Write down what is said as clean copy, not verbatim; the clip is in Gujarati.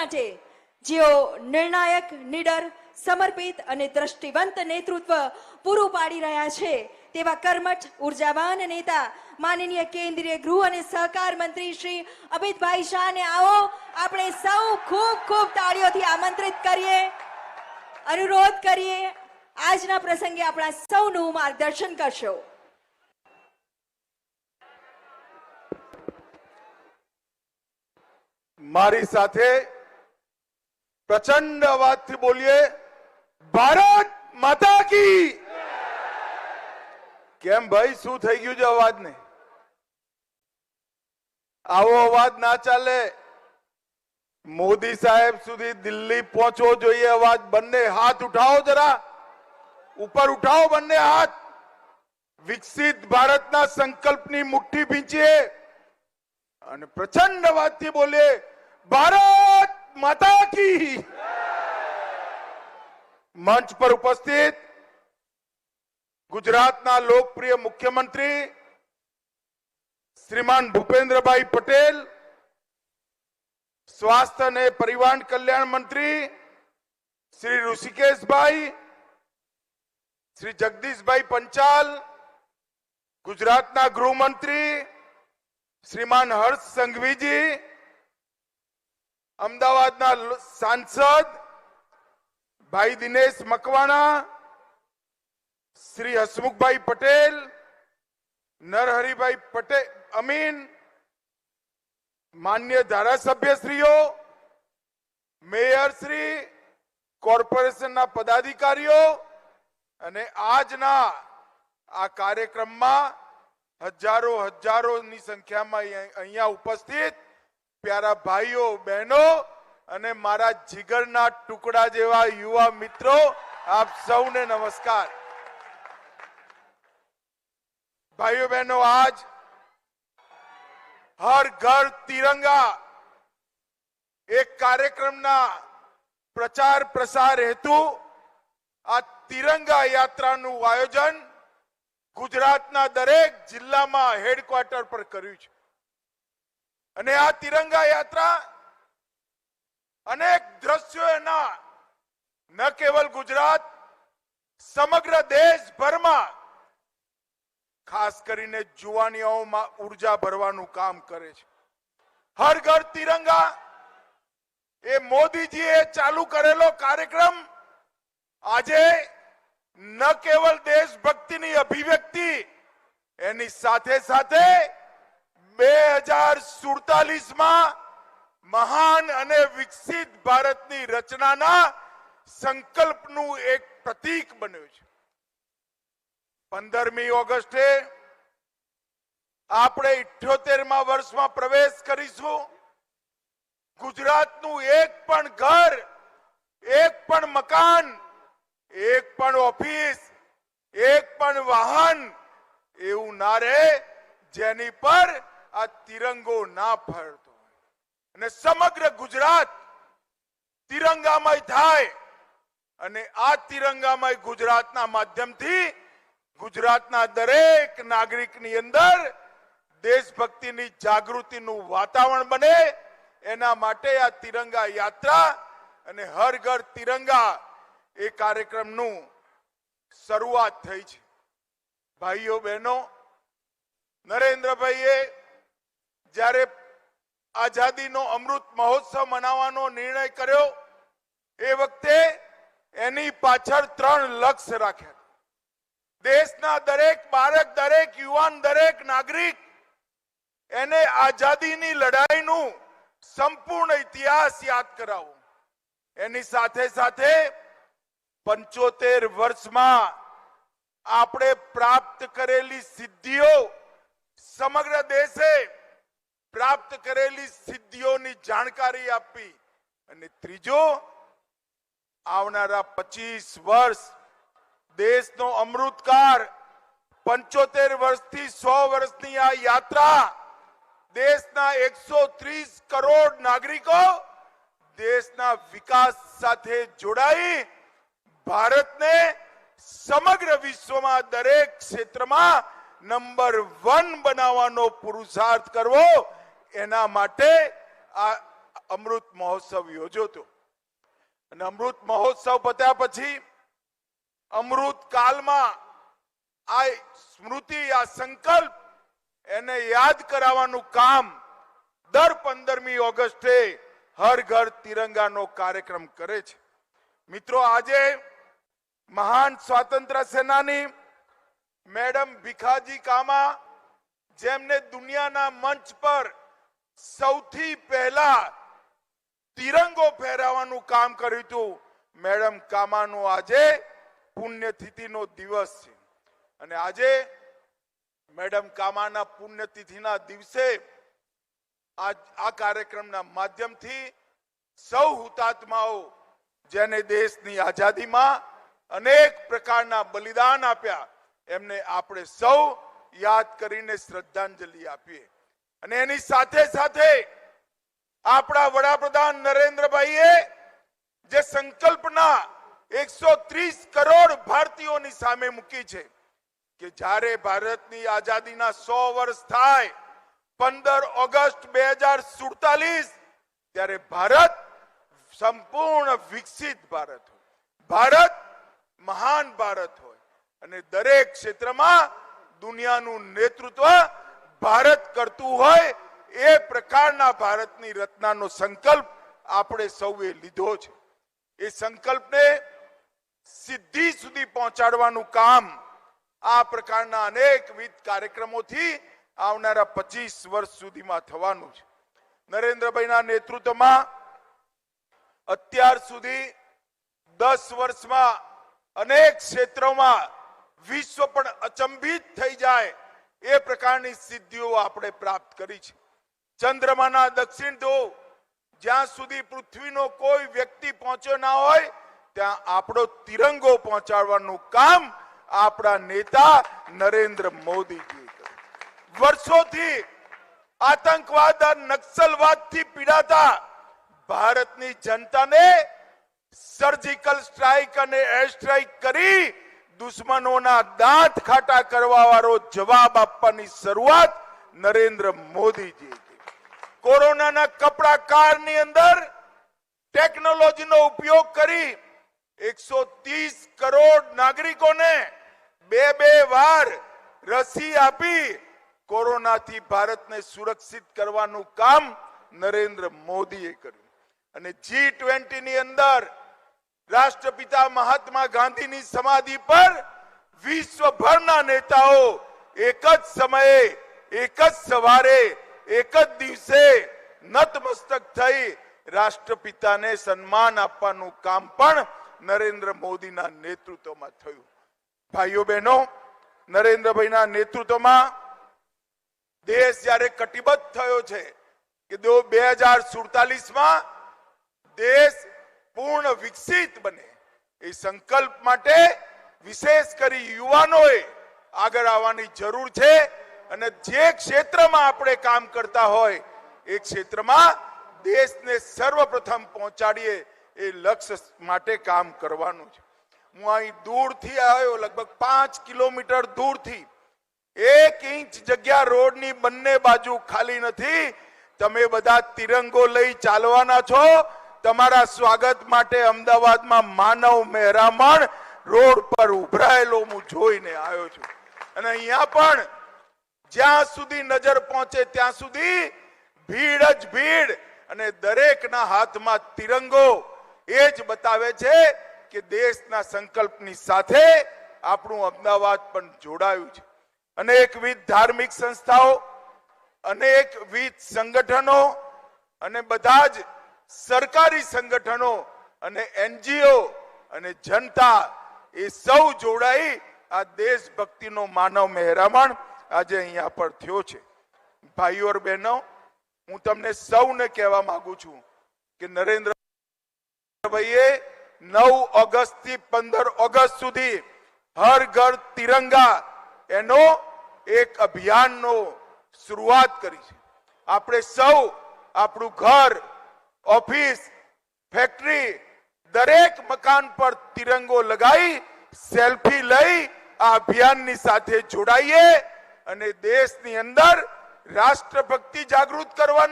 માટે જેઓ નિર્ણાયક, નિડર, સમર્પિત અને દ્રષ્ટિવંત નેતૃત્વ પૂરું પાડી રહ્યા છે તેવા કર્મઠ ઉર્જાવાન નેતા માનનીય કેન્દ્રીય ગૃહ અને સહકાર મંત્રી શ્રી અમિતભાઈ શાહને આવો આપણે સૌ ખૂબ ખૂબ તાળીઓથી આમંત્રિત કરીએ, અનુરોધ કરીએ આજના પ્રસંગે આપણા સૌનું માર્ગદર્શન કરશો। મારી સાથે પ્રચંડ અવાજથી બોલીએ, ભારત માતા કી। કેમ ભાઈ, શું થઈ ગયું છે અવાજને? આવો અવાજ ના ચાલે। મોદી સાહેબ સુધી દિલ્હી પહોંચવો જોઈએ અવાજ। બંને હાથ ઉઠાવો, જરા ઉપર ઉઠાવો બંને હાથ। વિકસિત ભારતના સંકલ્પની મુઠ્ઠી ભીંચીએ અને પ્રચંડ અવાજથી બોલીએ, ભારત માતા કી। મંચ પર ઉપસ્થિત ગુજરાતના લોકપ્રિય મુખ્યમંત્રી શ્રીમાન ભૂપેન્દ્રભાઈ પટેલ, स्वास्थ्य અને પરિવાર કલ્યાણ મંત્રી શ્રી ઋષિકેશભાઈ, શ્રી જગદીશભાઈ પંચાલ, ગુજરાતના ગૃહમંત્રી શ્રીમાન હર્ષ સંઘવીજી, અમદાવાદના સાંસદ ભાઈ દિનેશ મકવાણા, શ્રી હસમુખભાઈ પટેલ, નરહરિભાઈ પટેલ અમીન, માન્ય ધારાસભ્યશ્રીઓ, મેયરશ્રી, કોર્પોરેશનના પદાધિકારીઓ અને આજના આ કાર્યક્રમમાં હજારોની સંખ્યામાં અહીંયા ઉપસ્થિત પ્યારા ભાઈઓ, બહેનો અને મારા જીગરના ટુકડા જેવા યુવા મિત્રો, આપ સૌને નમસ્કાર। ભાઈઓ બહેનો, આજ हर घर तिरंगा एक कार्यक्रमना प्रचार प्रसार हेतु आ तिरंगा यात्राનું આયોજન ગુજરાતના દરેક જિલ્લામાં હેડક્વાર્ટર પર કર્યું છે અને આ તિરંગા યાત્રા અનેક દ્રશ્યોના ન કેવલ ગુજરાત, સમગ્ર દેશભરમાં ખાસ કરીને જુવાનીઓમાં ઉર્જા ભરવાનું કામ કરે છે। હર ઘર તિરંગા એ મોદીજીએ ચાલુ કરેલો કાર્યક્રમ આજે ન કેવલ દેશભક્તિની અભિવ્યક્તિ, એની સાથે સાથે 2047માં મહાન અને વિકસિત ભારતની રચનાના સંકલ્પનું એક પ્રતીક બન્યું છે। 15મી ઓગસ્ટે આપણે 78મા વર્ષમાં પ્રવેશ કરીશું। ગુજરાતનું એક પણ ઘર, એક પણ મકાન, એક પણ ઓફિસ, એક પણ વાહન એવું ના રહે જેની પર આ તિરંગો ના ફરતો હોય અને સમગ્ર ગુજરાત તિરંગામય થાય અને આ તિરંગામય ગુજરાતના માધ્યમથી ગુજરાતના દરેક નાગરિકની અંદર દેશભક્તિની જાગૃતિનું વાતાવરણ બને, એના માટે આ તિરંગા યાત્રા અને હર ઘર તિરંગા એ કાર્યક્રમનું શરૂઆત થઈ છે। ભાઈઓ બહેનો, નરેન્દ્રભાઈએ જ્યારે આઝાદીનો અમૃત મહોત્સવ મનાવવાનો નિર્ણય કર્યો એ વખતે એની પાછળ 3 લક્ષ્ય રાખ્યા। દેશના દરેક બાળક, દરેક યુવાન, દરેક નાગરિક એને આઝાદીની લડાઈનું સંપૂર્ણ ઇતિહાસ યાદ કરાવો। એની સાથે સાથે 75 વર્ષમાં આપણે પ્રાપ્ત કરેલી સિદ્ધિઓ, સમગ્ર દેશે પ્રાપ્ત કરેલી સિદ્ધિઓની જાણકારી આપી અને ત્રીજો, આવનારા 25 વર્ષ દેશનો અમૃતકાળ, 75 વર્ષથી 100 વર્ષની આ યાત્રા દેશના 130 કરોડ નાગરિકો દેશના વિકાસ સાથે જોડાઈ ભારતને સમગ્ર વિશ્વમાં દરેક ક્ષેત્રમાં નંબર 1 બનાવવાનો પુરુષાર્થ કરવો, એના માટે આ અમૃત મહોત્સવ યોજ્યો હતો અને અમૃત મહોત્સવ પત્યા પછી અમૃત કાળમાં આ સ્મૃતિ, આ સંકલ્પ એને યાદ કરાવવાનું કામ દર 15મી ઓગસ્ટે હર ઘર તિરંગાનો કાર્યક્રમ કરે છે. મિત્રો, આજે મહાન સ્વાતંત્ર્ય સેનાની મેડમ ભીખાજી કામા, જેમને દુનિયાના મંચ પર સૌથી પહેલા તિરંગો ફહેરાવવાનું કામ કર્યું હતું, મેડમ કામાનો આજે પુણ્યતિથિનો દિવસ છે. અને આજે મેડમ કામાના પુણ્યતિથિના દિવસે આ કાર્યક્રમના માધ્યમથી સૌ હુતાત્માઓ જેને દેશની આઝાદીમાં અનેક પ્રકારના બલિદાન આપ્યા, એમને આપણે સૌ યાદ કરીને શ્રદ્ધાંજલિ આપીએ. અને એની સાથે સાથે આપણા વડાપ્રધાન નરેન્દ્રભાઈએ જે સંકલ્પના 130 કરોડ ભારતીયોની સામે મૂકી છે કે જ્યારે ભારતની આઝાદીના 100 વર્ષ થાય 15 ઓગસ્ટ 2047, ત્યારે ભારત સંપૂર્ણ વિકસિત ભારત હોય, ભારત મહાન ભારત હોય અને દરેક ક્ષેત્રમાં દુનિયાનું નેતૃત્વ ભારત કરતું હોય, એ પ્રકારના ભારતની રચનાનો સંકલ્પ આપણે સૌએ લીધો છે. એ સંકલ્પને સિદ્ધિ સુધી પહોંચાડવાનું કામ આ પ્રકારના અનેકવિધ કાર્યક્રમોથી આવનારા 25 વર્ષ સુધીમાં થવાનું છે. નરેન્દ્રભાઈના નેતૃત્વમાં અત્યાર સુધી 10 વર્ષમાં અનેક ક્ષેત્રોમાં વિશ્વ પણ અચંબિત થઈ જાય એ પ્રકારની સિદ્ધિઓ આપણે પ્રાપ્ત કરી છે. ચંદ્રમાના દક્ષિણ ધ્રુવ, જ્યાં સુધી પૃથ્વીનો કોઈ વ્યક્તિ પહોંચ્યો ના હોય, ત્યાં આપણો તિરંગો પહોંચાડવાનું કામ આપણા નેતા નરેન્દ્ર મોદીજીએ કર્યું. વર્ષોથી આતંકવાદ, નક્સલવાદથી પીડાતા ભારતની જનતાને સર્જિકલ સ્ટ્રાઇક અને એર સ્ટ્રાઇક કરી દુશ્મનોના દાંત ખાટા કરવા વાળો જવાબ આપવાની શરૂઆત નરેન્દ્ર મોદીજીએ કરી. કોરોનાના કપડા કાળની અંદર ટેકનોલોજીનો ઉપયોગ કરી 130 કરોડ નાગરિકોને બે વાર રસી આપી કોરોનાથી ભારતને સુરક્ષિત કરવાનું કામ નરેન્દ્ર મોદીએ કર્યું. અને G20 ની અંદર રાષ્ટ્રપિતા મહાત્મા ગાંધીની સમાધિ પર વિશ્વભરના નેતાઓ એક જ સમયે, એક જ સવારે, એક જ દિવસે નતમસ્તક થઈ રાષ્ટ્રપિતાને સન્માન આપવાનું કામ પણ નરેન્દ્ર મોદીના નેતૃત્વમાં થયું. ભાઈઓ બહેનો, નરેન્દ્રભાઈના નેતૃત્વમાં દેશ જ્યારે કટિબદ્ધ થયો છે કે 2047માં દેશ પૂર્ણ વિકસિત બને, એ સંકલ્પ માટે વિશેષ કરી યુવાનોએ આગળ આવવાની જરૂર છે. અને જે ક્ષેત્રમાં આપણે કામ કરતા હોય એ ક્ષેત્રમાં દેશને સર્વપ્રથમ પહોંચાડીએ એ લક્ષ્ય માટે કામ કરવાનું છે. હું અહીં દૂરથી આવ્યો, લગભગ 5 કિલોમીટર દૂરથી. 1 ઇંચ જગ્યા રોડની બંને બાજુ ખાલી નથી. તમે બધા તિરંગો લઈ ચાલવાના છો. તમારા સ્વાગત માટે અમદાવાદમાં માનવ મહેરામણ રોડ પર ઉભરાયેલો હું જોઈને આવ્યો છું. અને અહીંયા પણ જ્યાં સુધી નજર પહોંચે ત્યાં સુધી ભીડ જ ભીડ, અને દરેકના હાથમાં તિરંગો એ જ બતાવે છે કે દેશના સંકલ્પની સાથે આપણું અમદાવાદ પણ જોડાયું છે. અનેકવિધ ધાર્મિક સંસ્થાઓ, અનેકવિધ સંગઠનો અને બધા જ સરકારી સંગઠનો અને NGO અને જનતા એ સૌ જોડાઈ આ દેશભક્તિનો માનવ મહેરામણ આજે અહીંયા પર થયો છે. ભાઈઓ અને બહેનો, હું તમને સૌને કહેવા માંગુ છું કે નરેન્દ્રભાઈએ 9 ઓગસ્ટ થી 15 ઓગસ્ટ સુધી હર ઘર તિરંગા એનો એક અભિયાનનો શરૂઆત કરી છે. આપણે સૌ આપણું ઘર, ઓફિસ, ફેક્ટરી, દરેક મકાન પર તિરંગો લગાવી સેલ્ફી લઈ આ અભિયાનની સાથે જોડાઈએ અને દેશની અંદર રાષ્ટ્રભક્તિ જાગૃત કરવાના